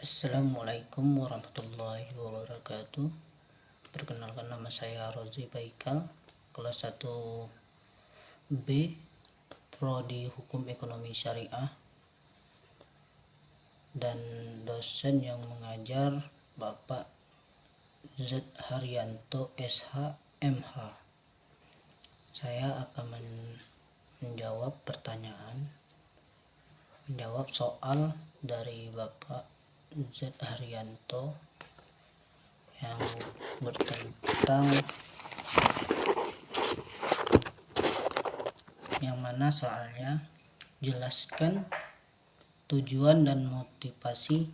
Assalamualaikum warahmatullahi wabarakatuh. Perkenalkan, nama saya Rozi Baikal, kelas 1B, Prodi Hukum Ekonomi Syariah, dan dosen yang mengajar Bapak Z. Haryanto SH MH. Saya akan menjawab soal dari Bapak Z. Haryanto yang bertentang, yang mana soalnya jelaskan tujuan dan motivasi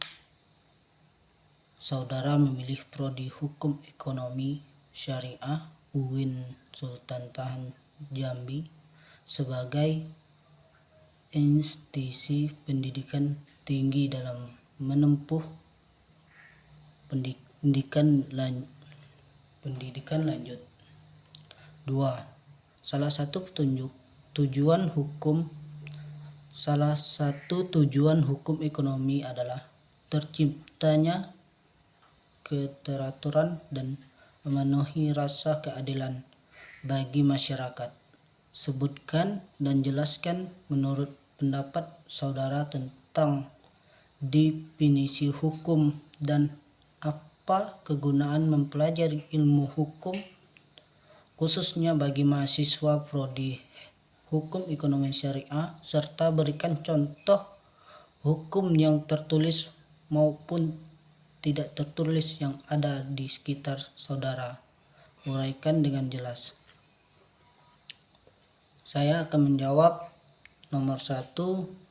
saudara memilih Prodi Hukum Ekonomi Syariah UIN Sultan Tahan Jambi sebagai institusi pendidikan tinggi dalam menempuh pendidikan lanjut. 2. Salah satu tujuan hukum ekonomi adalah terciptanya keteraturan dan memenuhi rasa keadilan bagi masyarakat. Sebutkan dan jelaskan menurut pendapat saudara tentang definisi hukum dan apa kegunaan mempelajari ilmu hukum, khususnya bagi mahasiswa Prodi Hukum Ekonomi Syariah, serta berikan contoh hukum yang tertulis maupun tidak tertulis yang ada di sekitar saudara. Uraikan dengan jelas. Saya akan menjawab nomor 1.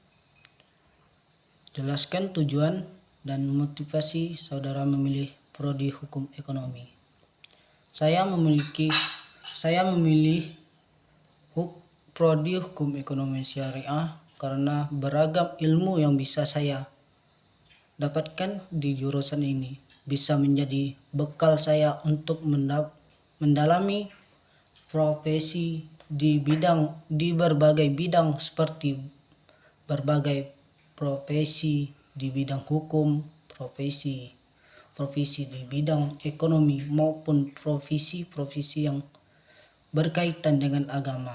Jelaskan tujuan dan motivasi saudara memilih Prodi Hukum Ekonomi. Saya memilih Prodi Hukum Ekonomi Syariah karena beragam ilmu yang bisa saya dapatkan di jurusan ini bisa menjadi bekal saya untuk mendalami profesi di berbagai bidang, seperti berbagai profesi di bidang hukum, profesi di bidang ekonomi, maupun profesi yang berkaitan dengan agama.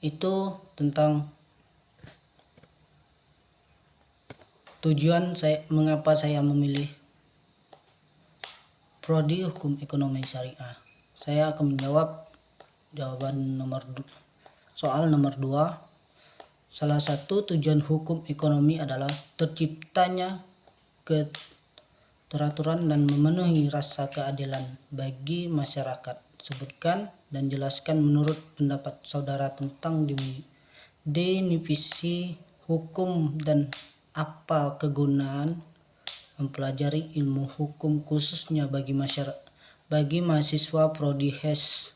Itu tentang tujuan mengapa saya memilih Prodi Hukum Ekonomi Syariah. Saya akan menjawab soal nomor 2. Salah satu tujuan hukum ekonomi adalah terciptanya keteraturan dan memenuhi rasa keadilan bagi masyarakat. Sebutkan dan jelaskan menurut pendapat saudara tentang definisi hukum dan apa kegunaan mempelajari ilmu hukum, khususnya bagi mahasiswa Prodi HES.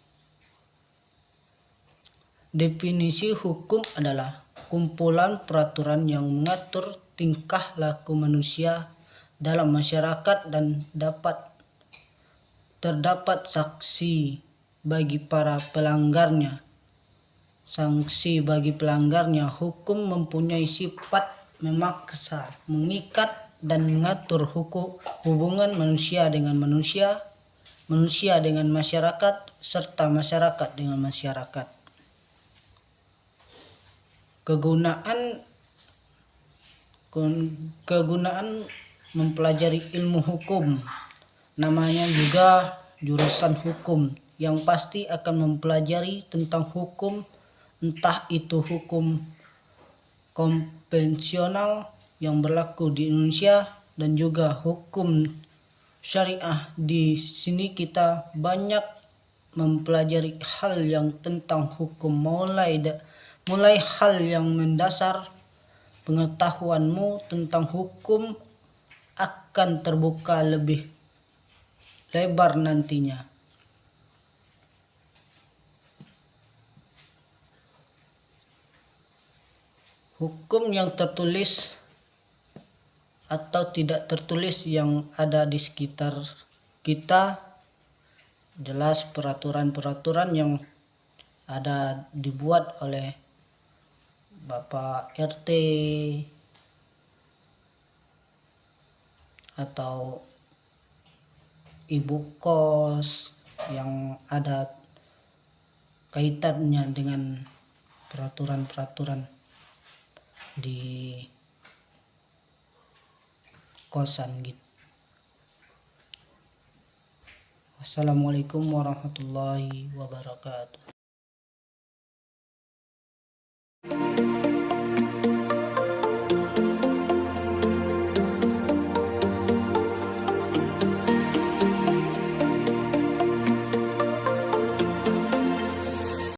Definisi hukum adalah kumpulan peraturan yang mengatur tingkah laku manusia dalam masyarakat dan terdapat sanksi bagi para pelanggarnya. Hukum mempunyai sifat memaksa, mengikat, dan mengatur hubungan manusia dengan manusia dengan masyarakat, serta masyarakat dengan masyarakat. Kegunaan mempelajari ilmu hukum. Namanya juga jurusan hukum, yang pasti akan mempelajari tentang hukum, entah itu hukum konvensional yang berlaku di Indonesia dan juga hukum syariah. Di sini kita banyak mempelajari hal yang tentang hukum, mulai hal yang mendasar. Pengetahuanmu tentang hukum akan terbuka lebih lebar nantinya. Hukum yang tertulis atau tidak tertulis yang ada di sekitar kita, jelas peraturan-peraturan yang ada dibuat oleh Bapak RT, atau ibu kos yang ada kaitannya dengan peraturan-peraturan di kosan gitu. Wassalamualaikum warahmatullahi wabarakatuh.